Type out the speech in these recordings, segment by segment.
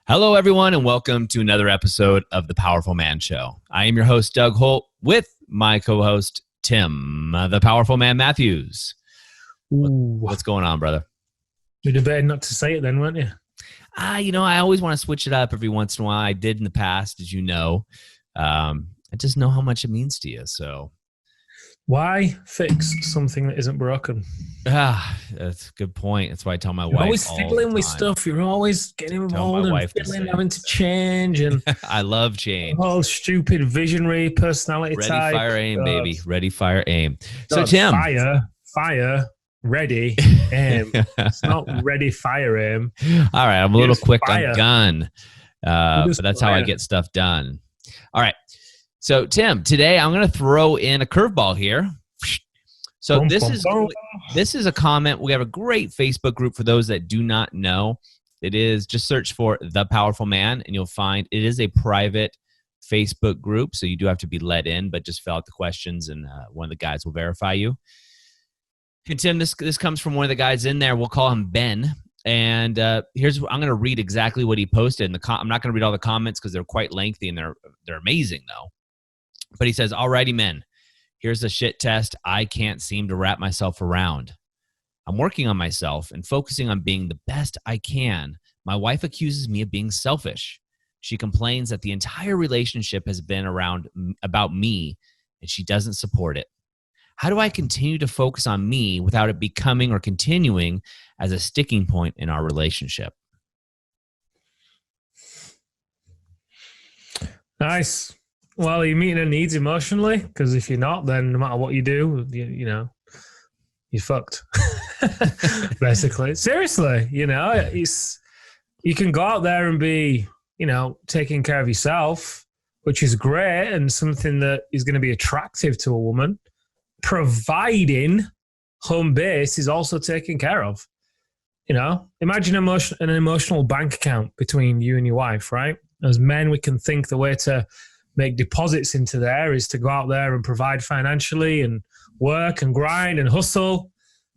Hello, everyone, and welcome to another episode of The Powerful Man Show. I am your host, Doug Holt, with my co-host, Tim, the Powerful Man Matthews. What's going on, brother? You're debating not to say it then, weren't you? I always want to switch it up every once in a while. I did in the past, as you know. I just know how much it means to you, so... Why fix something that isn't broken? That's a good point. That's why I tell my wife. You're always fiddling with stuff. You're always getting involved and fiddling, having to change. And I love change. Whole stupid visionary personality ready, type. Ready, fire, aim, baby. Ready, fire, aim. So Tim. Fire, ready, aim. It's not ready, fire, aim. All right. I'm a little quick on gun. But that's how I get stuff done. All right. So, Tim, today I'm going to throw in a curveball here. So this is a comment. We have a great Facebook group for those that do not know. It is, just search for The Powerful Man, and you'll find it is a private Facebook group. So you do have to be let in, but just fill out the questions, and one of the guys will verify you. And Tim, this comes from one of the guys in there. We'll call him Ben. And I'm going to read exactly what he posted. I'm not going to read all the comments because they're quite lengthy, and they're amazing though. But he says, "Alrighty, men, here's a shit test I can't seem to wrap myself around. I'm working on myself and focusing on being the best I can. My wife accuses me of being selfish. She complains that the entire relationship has been about me, and she doesn't support it. How do I continue to focus on me without it becoming or continuing as a sticking point in our relationship?" Nice. Well, are you meeting her needs emotionally? Because if you're not, then no matter what you do, you're fucked. Basically. Seriously, you can go out there and be, taking care of yourself, which is great and something that is going to be attractive to a woman, providing home base is also taken care of. Imagine an emotional bank account between you and your wife, right? As men, we can think the way to make deposits into there is to go out there and provide financially and work and grind and hustle.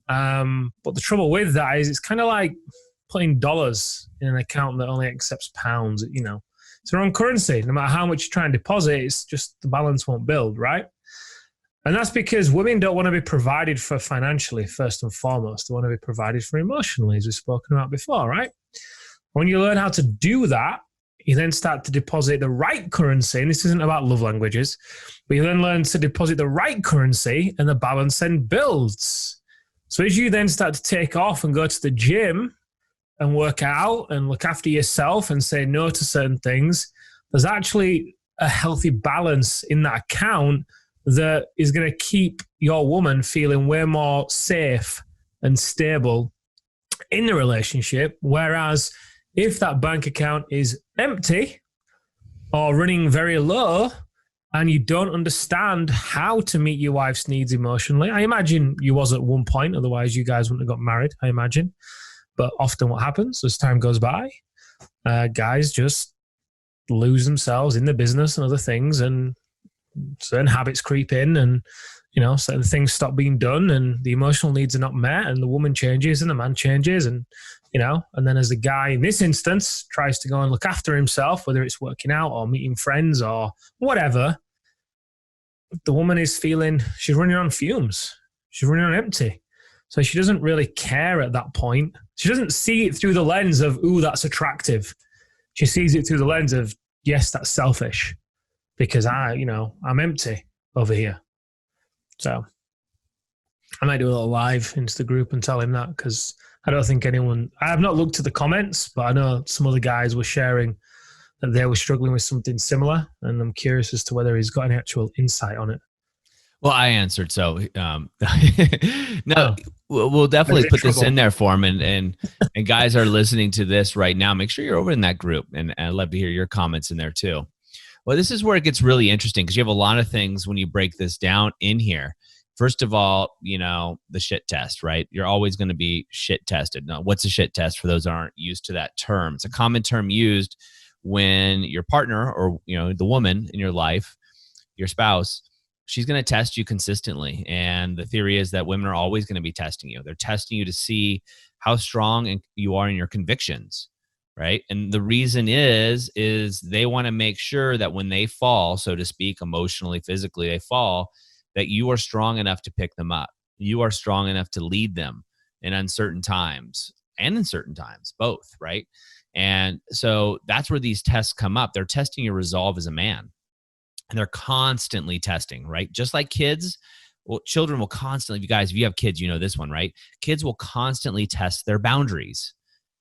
But the trouble with that is it's kind of like putting dollars in an account that only accepts pounds. It's the wrong currency. No matter how much you try and deposit, it's just the balance won't build, right? And that's because women don't want to be provided for financially, first and foremost. They want to be provided for emotionally, as we've spoken about before, right? When you learn how to do that, you then start to deposit the right currency, and this isn't about love languages, but you then learn to deposit the right currency, and the balance then builds. So as you then start to take off and go to the gym and work out and look after yourself and say no to certain things, there's actually a healthy balance in that account that is going to keep your woman feeling way more safe and stable in the relationship. Whereas if that bank account is empty or running very low and you don't understand how to meet your wife's needs emotionally, I imagine you was at one point, otherwise you guys wouldn't have got married, I imagine. But often what happens as time goes by, guys just lose themselves in the business and other things, and certain habits creep in, and certain things stop being done, and the emotional needs are not met, and the woman changes and the man changes, and and then as the guy in this instance tries to go and look after himself, whether it's working out or meeting friends or whatever, the woman is feeling she's running on fumes. She's running on empty. So she doesn't really care at that point. She doesn't see it through the lens of, ooh, that's attractive. She sees it through the lens of, yes, that's selfish because I'm empty over here. So I might do a little live into the group and tell him that, because I don't think I have not looked at the comments, but I know some other guys were sharing that they were struggling with something similar, and I'm curious as to whether he's got any actual insight on it. Well, I answered, so no, we'll definitely put this in there for him, and guys are listening to this right now, make sure you're over in that group, and I'd love to hear your comments in there too. Well, this is where it gets really interesting, because you have a lot of things when you break this down in here. First of all, the shit test, right? You're always going to be shit tested. Now, what's a shit test for those that aren't used to that term? It's a common term used when your partner or, the woman in your life, your spouse, she's going to test you consistently. And the theory is that women are always going to be testing you. They're testing you to see how strong you are in your convictions. right? And the reason is they want to make sure that when they fall, so to speak, emotionally, physically, they fall, that you are strong enough to pick them up. You are strong enough to lead them in uncertain times and in certain times, both, right? And so that's where these tests come up. They're testing your resolve as a man, and they're constantly testing, right? Just like kids, well, children will constantly, you guys, if you have kids, you know this one, right? Kids will constantly test their boundaries,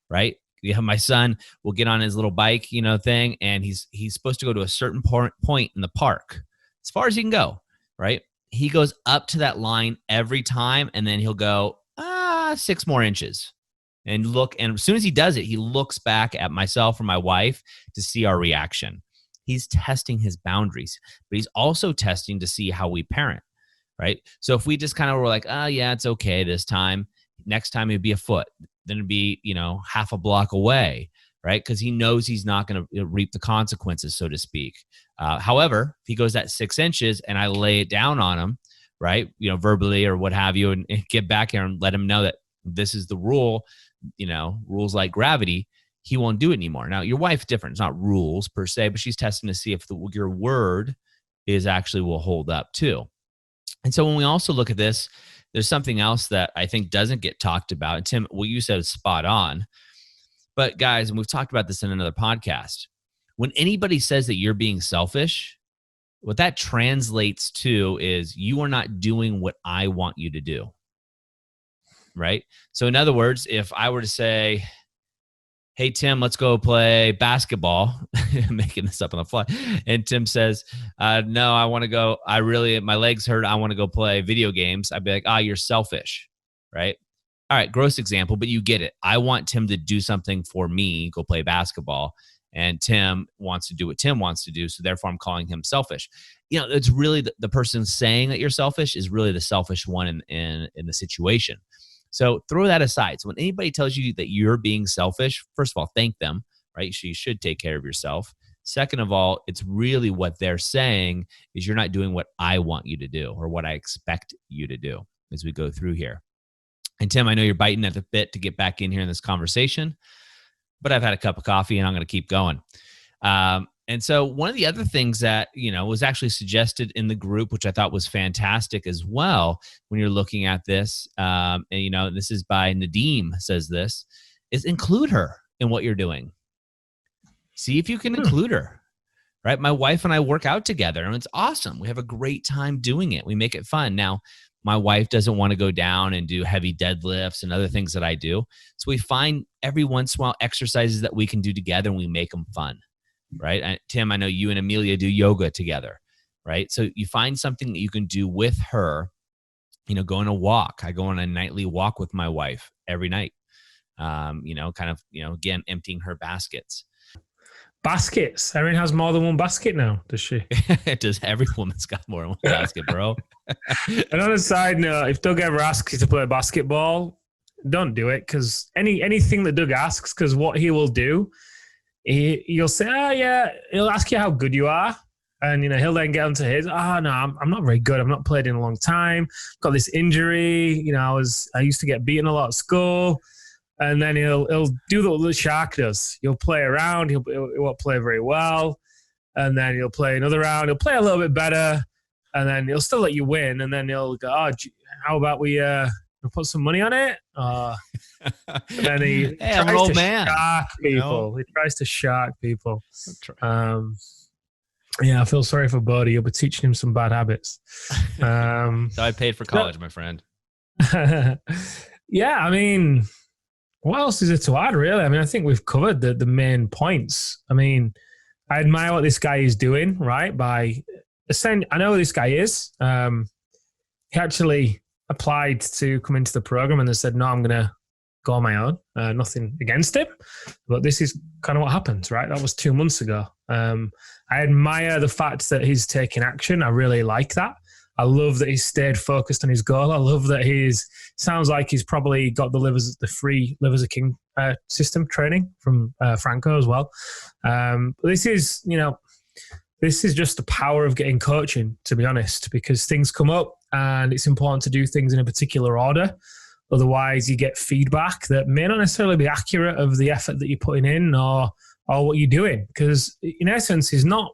right? You have my son will get on his little bike, thing, and he's supposed to go to a certain point in the park, as far as he can go, right? He goes up to that line every time, and then he'll go 6 more inches, and as soon as he does it, he looks back at myself or my wife to see our reaction. He's testing his boundaries, but he's also testing to see how we parent, right? So if we just kind of were like, yeah, it's okay this time, next time it'd be a foot, then it'd be, half a block away, right? Because he knows he's not going to reap the consequences, so to speak. However, if he goes at 6 inches and I lay it down on him, right, verbally or what have you, and get back here and let him know that this is the rule, rules like gravity, he won't do it anymore. Now, your wife's different. It's not rules per se, but she's testing to see if your word is actually will hold up too. And so when we also look at this, there's something else that I think doesn't get talked about. And Tim, what you said is spot on. But guys, and we've talked about this in another podcast, when anybody says that you're being selfish, what that translates to is you are not doing what I want you to do, right? So in other words, if I were to say, hey, Tim, let's go play basketball. I'm making this up on the fly. And Tim says, no, I want to go. My legs hurt. I want to go play video games. I'd be like, you're selfish, right? All right, gross example, but you get it. I want Tim to do something for me, go play basketball. And Tim wants to do what Tim wants to do. So therefore, I'm calling him selfish. It's really the person saying that you're selfish is really the selfish one in the situation. So throw that aside. So when anybody tells you that you're being selfish, first of all, thank them, right? So you should take care of yourself. Second of all, it's really what they're saying is you're not doing what I want you to do or what I expect you to do as we go through here. And Tim, I know you're biting at the bit to get back in here in this conversation, but I've had a cup of coffee and I'm going to keep going. And so one of the other things that, was actually suggested in the group, which I thought was fantastic as well, when you're looking at this, and, this is by Nadeem says this, is include her in what you're doing. See if you can include her, right? My wife and I work out together and it's awesome. We have a great time doing it. We make it fun. Now, my wife doesn't want to go down and do heavy deadlifts and other things that I do. So we find every once in a while exercises that we can do together and we make them fun. Right? Tim, I know you and Amelia do yoga together, right? So you find something that you can do with her, go on a walk. I go on a nightly walk with my wife every night, again, emptying her baskets. Baskets? Erin has more than one basket now, does she? Does every woman's got more than one basket, bro? And on a side note, if Doug ever asks you to play basketball, don't do it because anything that Doug asks, because what he will do, You'll say, yeah, he'll ask you how good you are. And, he'll then get onto his, no, I'm not very good. I've not played in a long time. Got this injury. I used to get beaten a lot at school. And then he'll do what the Shark does. He'll play around. He won't play very well. And then he'll play another round. He'll play a little bit better. And then he'll still let you win. And then he'll go, how about we put some money on it? And then he tries to shark people. He tries to shark people. Yeah, I feel sorry for Bodie. You'll be teaching him some bad habits. So I paid for college, my friend. Yeah, I mean, what else is there to add, really? I mean, I think we've covered the main points. I mean, I admire what this guy is doing, right? I know who this guy is. He actually applied to come into the program and they said, no, I'm going to go on my own. Nothing against him, but this is kind of what happens, right? That was 2 months ago. I admire the fact that he's taking action. I really like that. I love that he's stayed focused on his goal. I love that sounds like he's probably got the free Live as a King system training from Franco as well. But this is just the power of getting coaching, to be honest, because things come up and it's important to do things in a particular order. Otherwise, you get feedback that may not necessarily be accurate of the effort that you're putting in or what you're doing. Because in essence, he's not,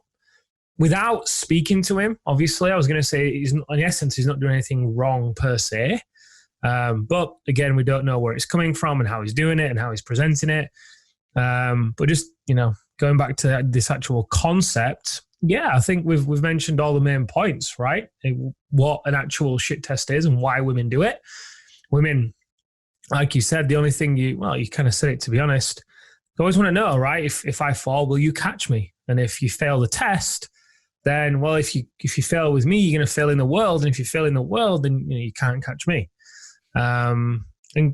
without speaking to him, obviously, I was going to say, in essence, he's not doing anything wrong per se. But again, we don't know where it's coming from and how he's doing it and how he's presenting it. But just, going back to this actual concept, I think we've mentioned all the main points, right? What an actual shit test is and why women do it. Women, like you said, the only thing you kind of said it, to be honest, you always want to know, right? If I fall, will you catch me? And if you fail the test, then, well, if you fail with me, you're going to fail in the world. And if you fail in the world, then you can't catch me. And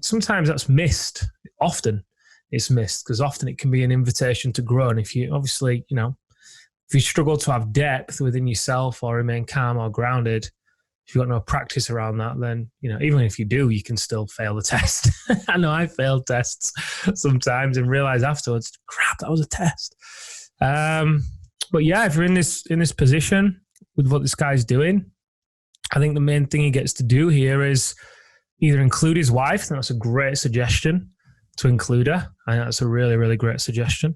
sometimes that's missed. Often it's missed because often it can be an invitation to grow. And if you obviously, if you struggle to have depth within yourself or remain calm or grounded, if you've got no practice around that, then, even if you do, you can still fail the test. I know I failed tests sometimes and realize afterwards, crap, that was a test. But yeah, if you're in this position with what this guy's doing, I think the main thing he gets to do here is either include his wife. I think that's a great suggestion, to include her. I think that's a really, really great suggestion.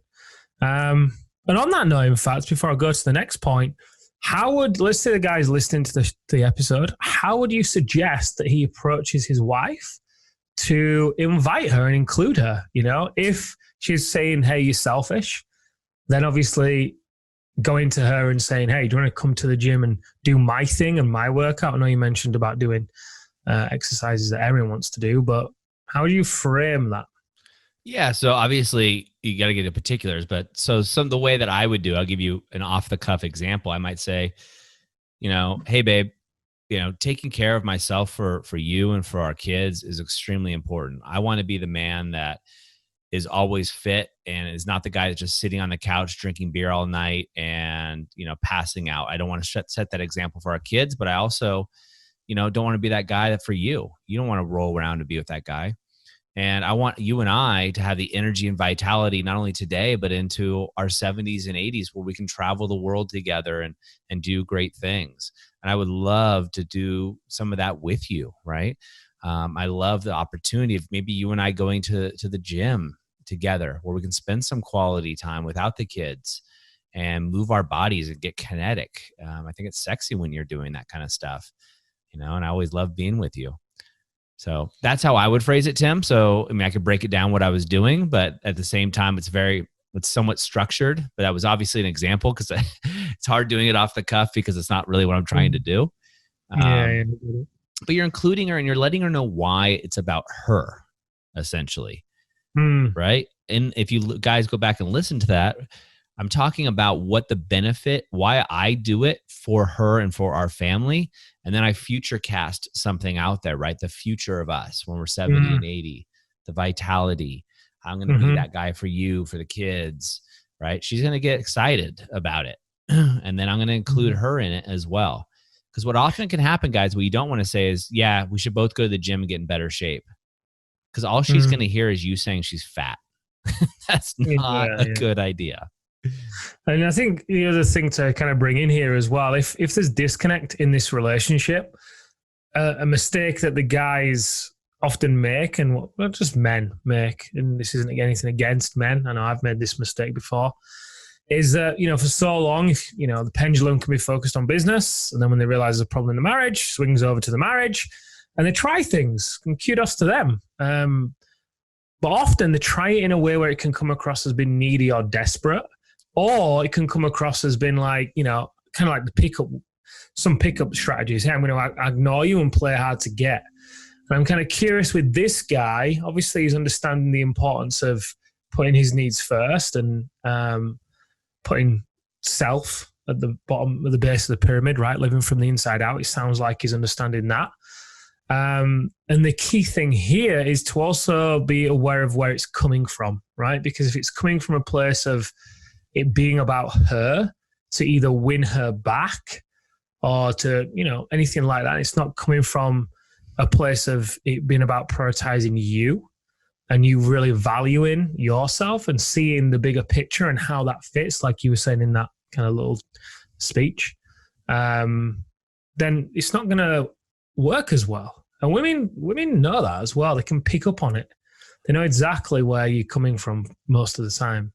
And on that note, in fact, before I go to the next point, let's say the guy's listening to the episode, how would you suggest that he approaches his wife to invite her and include her? If she's saying, hey, you're selfish, then obviously going to her and saying, hey, do you want to come to the gym and do my thing and my workout? I know you mentioned about doing exercises that everyone wants to do, but how do you frame that? Yeah, so obviously you got to get into particulars, but the way that I would do, I'll give you an off the cuff example. I might say, hey babe, taking care of myself for you and for our kids is extremely important. I want to be the man that is always fit and is not the guy that's just sitting on the couch drinking beer all night and, passing out. I don't want to set that example for our kids, but I also, don't want to be that guy that for you. You don't want to roll around to be with that guy. And I want you and I to have the energy and vitality, not only today, but into our 70s and 80s where we can travel the world together and do great things. And I would love to do some of that with you, right? I love the opportunity of maybe you and I going to the gym together where we can spend some quality time without the kids and move our bodies and get kinetic. I think it's sexy when you're doing that kind of stuff, and I always love being with you. So that's how I would phrase it, Tim. So, I could break it down what I was doing, but at the same time, it's somewhat structured, but that was obviously an example because it's hard doing it off the cuff because it's not really what I'm trying to do. Yeah. But you're including her and you're letting her know why it's about her, essentially. Right? And if you guys go back and listen to that, I'm talking about what the benefit, why I do it for her and for our family. And then I future cast something out there, right? The future of us when we're 70 and 80, the vitality. I'm going to be that guy for you, for the kids, right? She's going to get excited about it. And then I'm going to include her in it as well. Because what often can happen, guys, what you don't want to say is, yeah, we should both go to the gym and get in better shape. Because all she's going to hear is you saying she's fat. That's not a good idea. And I think the other thing to kind of bring in here as well, if there's disconnect in this relationship, a mistake that the guys often make, and well, just men make, and this isn't anything against men, I know I've made this mistake before, is that, for so long, if, the pendulum can be focused on business, and then when they realize there's a problem in the marriage, swings over to the marriage, and they try things, and kudos to them. But often they try it in a way where it can come across as being needy or desperate, or it can come across as being like, kind of like some pickup strategies. Hey, I'm going to ignore you and play hard to get. And I'm kind of curious with this guy. Obviously, he's understanding the importance of putting his needs first and putting self at the bottom, at the base of the pyramid, right? Living from the inside out. It sounds like he's understanding that. And the key thing here is to also be aware of where it's coming from, right? Because if it's coming from a place of it being about her to either win her back or to, anything like that, it's not coming from a place of it being about prioritizing you and you really valuing yourself and seeing the bigger picture and how that fits, like you were saying in that kind of little speech, then it's not going to work as well. And women know that as well. They can pick up on it. They know exactly where you're coming from most of the time.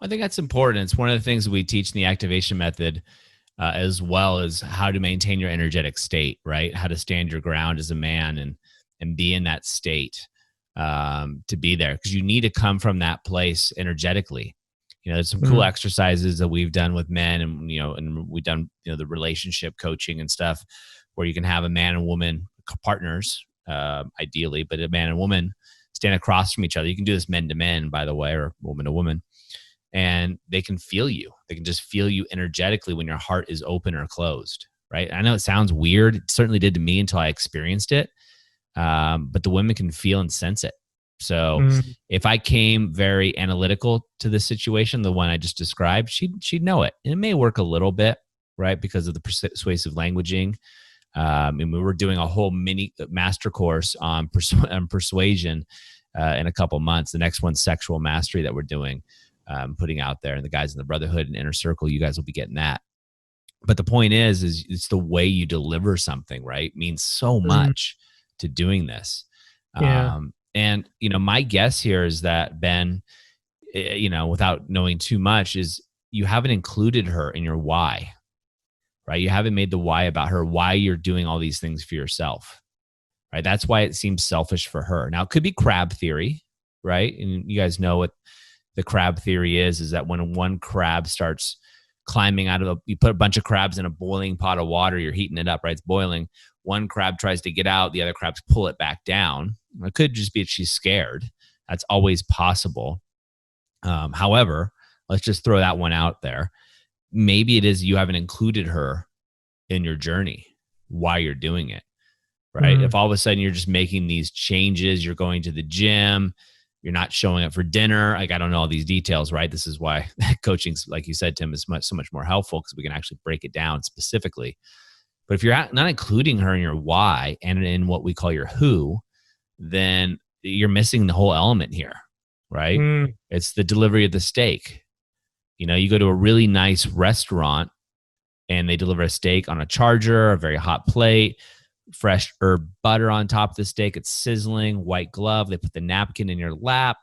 I think that's important. It's one of the things we teach in the activation method, as well as how to maintain your energetic state, right? How to stand your ground as a man and be in that state, to be there, because you need to come from that place energetically. There's some cool exercises that we've done with men, and we've done the relationship coaching and stuff, where you can have a man and woman partners, ideally, but a man and woman stand across from each other. You can do this men to men, by the way, or woman to woman, and they can feel you. They can just feel you energetically when your heart is open or closed, right? I know it sounds weird. It certainly did to me until I experienced it. But the women can feel and sense it. So if I came very analytical to this situation, the one I just described, she'd know it. And it may work a little bit, right? Because of the persuasive languaging. And we were doing a whole mini master course on persuasion in a couple months. The next one's sexual mastery that we're doing, putting out there. And the guys in the Brotherhood and Inner Circle, you guys will be getting that. But the point is it's the way you deliver something, right? Means so much to doing this. Yeah. And, my guess here is that, Ben, without knowing too much, is you haven't included her in your why, right? You haven't made the why about her, why you're doing all these things for yourself, right? That's why it seems selfish for her. Now, it could be crab theory, right? And you guys know what the crab theory is that when one crab starts climbing out of you put a bunch of crabs in a boiling pot of water, you're heating it up, right? It's boiling. One crab tries to get out, the other crabs pull it back down. It could just be that she's scared. That's always possible. However, let's just throw that one out there. Maybe it is you haven't included her in your journey while you're doing it, right? If all of a sudden you're just making these changes, you're going to the gym, you're not showing up for dinner. Like, I don't know all these details, right? This is why coaching, like you said, Tim, is so much more helpful, because we can actually break it down specifically. But if you're not including her in your why and in what we call your who, then you're missing the whole element here, right? It's the delivery of the steak. You go to a really nice restaurant and they deliver a steak on a charger, a very hot plate, fresh herb butter on top of the steak. It's sizzling, white glove. They put the napkin in your lap.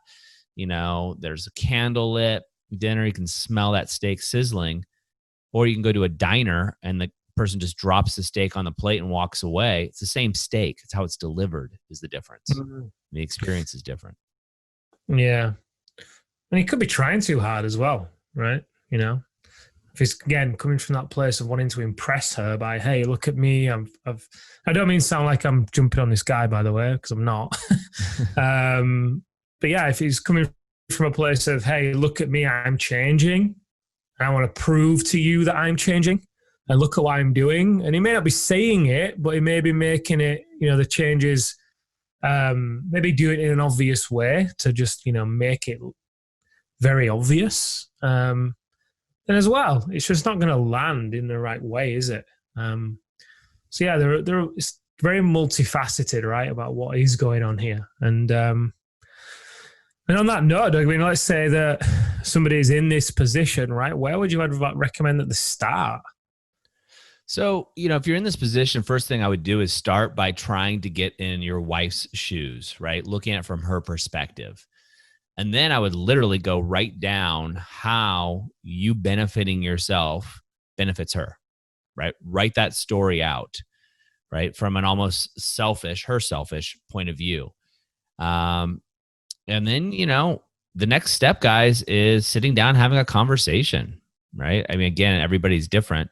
There's a candle lit dinner. You can smell that steak sizzling. Or you can go to a diner and the person just drops the steak on the plate and walks away. It's the same steak. It's how it's delivered is the difference. The experience is different. Yeah. And he could be trying too hard as well, right? If he's, again, coming from that place of wanting to impress her by, hey, look at me. I don't mean to sound like I'm jumping on this guy, by the way, because I'm not. But yeah, if he's coming from a place of, hey, look at me, I'm changing, and I want to prove to you that I'm changing, and look at what I'm doing. And he may not be saying it, but he may be making it, the changes, maybe do it in an obvious way to just, make it very obvious. And as well, it's just not going to land in the right way, is it? So yeah, it's very multifaceted, right, about what is going on here. And on that note, I mean, let's say that somebody is in this position, right? Where would you recommend at the start? So, if you're in this position, first thing I would do is start by trying to get in your wife's shoes, right? Looking at it from her perspective. And then I would literally go write down how you benefiting yourself benefits her, right? Write that story out, right? From an almost her selfish point of view. And then, the next step, guys, is sitting down, having a conversation, right? I mean, again, everybody's different.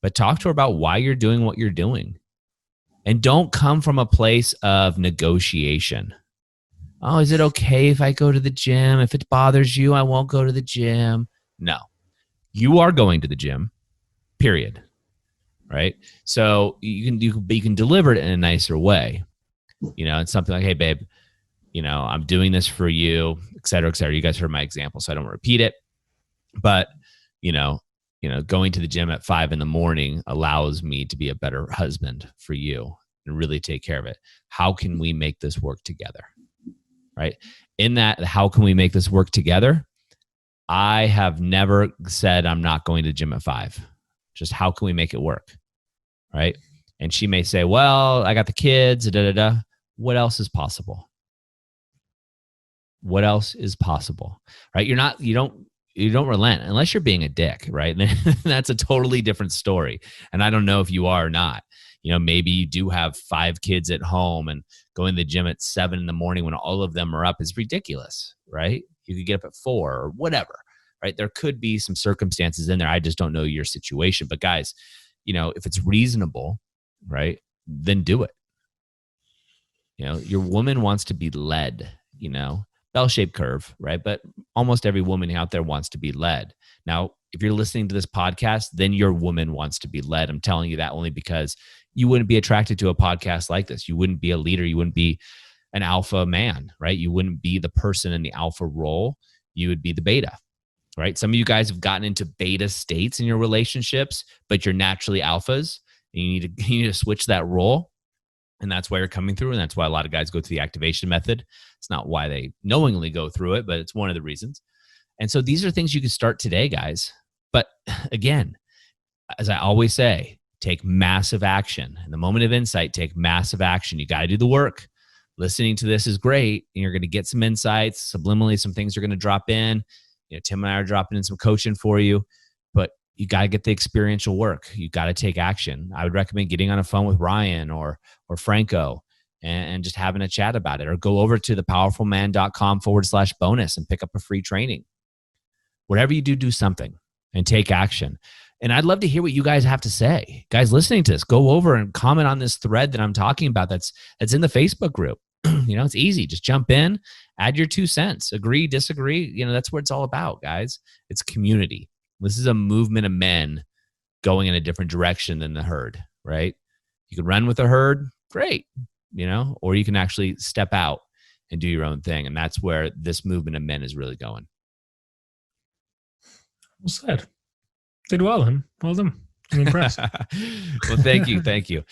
But talk to her about why you're doing what you're doing. And don't come from a place of negotiation. Oh, is it okay if I go to the gym? If it bothers you, I won't go to the gym. No, you are going to the gym, period. Right? So you can deliver it in a nicer way. It's something like, hey, babe, I'm doing this for you, et cetera, et cetera. You guys heard my example, so I don't repeat it. But, going to the gym at 5 a.m. allows me to be a better husband for you and really take care of it. How can we make this work together? Right? In that, how can we make this work together? I have never said I'm not going to the gym at 5. Just how can we make it work? Right? And she may say, well, I got the kids, da, da, da. What else is possible? What else is possible, right? You don't relent unless you're being a dick, right? That's a totally different story. And I don't know if you are or not. Maybe you do have 5 kids at home, and going to the gym at 7 a.m. when all of them are up is ridiculous, right? You could get up at 4 or whatever, right? There could be some circumstances in there. I just don't know your situation. But guys, if it's reasonable, right, then do it. Your woman wants to be led, bell-shaped curve, right? But almost every woman out there wants to be led. Now, if you're listening to this podcast, then your woman wants to be led. I'm telling you that only because you wouldn't be attracted to a podcast like this. You wouldn't be a leader. You wouldn't be an alpha man, right? You wouldn't be the person in the alpha role. You would be the beta, right? Some of you guys have gotten into beta states in your relationships, but you're naturally alphas. And you need to switch that role. And that's why you're coming through. And that's why a lot of guys go through the activation method. It's not why they knowingly go through it, but it's one of the reasons. And so these are things you can start today, guys. But again, as I always say, take massive action. In the moment of insight, take massive action. You got to do the work. Listening to this is great. And you're going to get some insights. Subliminally, some things are going to drop in. Tim and I are dropping in some coaching for you. But you got to get the experiential work. You got to take action. I would recommend getting on a phone with Ryan or Franco and just having a chat about it, or go over to thepowerfulman.com/bonus and pick up a free training. Whatever you do, do something and take action. And I'd love to hear what you guys have to say. Guys listening to this, go over and comment on this thread that I'm talking about that's in the Facebook group. It's easy. Just jump in, add your 2 cents, agree, disagree. That's what it's all about, guys. It's community. This is a movement of men going in a different direction than the herd, right? You can run with the herd, great, or you can actually step out and do your own thing. And that's where this movement of men is really going. Well said. Did well, then. Well done. I'm impressed. Well, thank you. Thank you.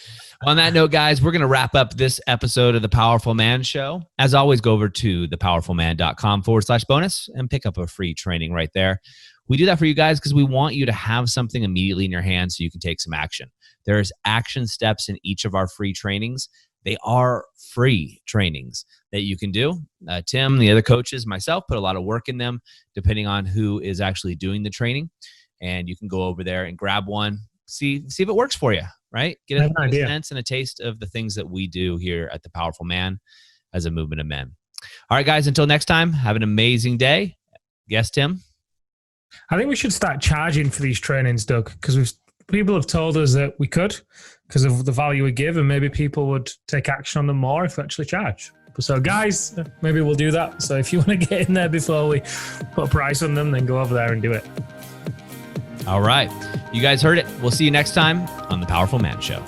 On that note, guys, we're going to wrap up this episode of The Powerful Man Show. As always, go over to thepowerfulman.com/bonus and pick up a free training right there. We do that for you guys because we want you to have something immediately in your hands so you can take some action. There's action steps in each of our free trainings. They are free trainings that you can do. Tim, the other coaches, myself, put a lot of work in them depending on who is actually doing the training. And you can go over there and grab one, see if it works for you, right? Get a sense and a taste of the things that we do here at The Powerful Man as a movement of men. All right, guys, until next time, have an amazing day. Yes, Tim? I think we should start charging for these trainings, Doug, because people have told us that we could because of the value we give, and maybe people would take action on them more if we actually charge. So guys, maybe we'll do that. So if you want to get in there before we put a price on them, then go over there and do it. All right. You guys heard it. We'll see you next time on The Powerful Man Show.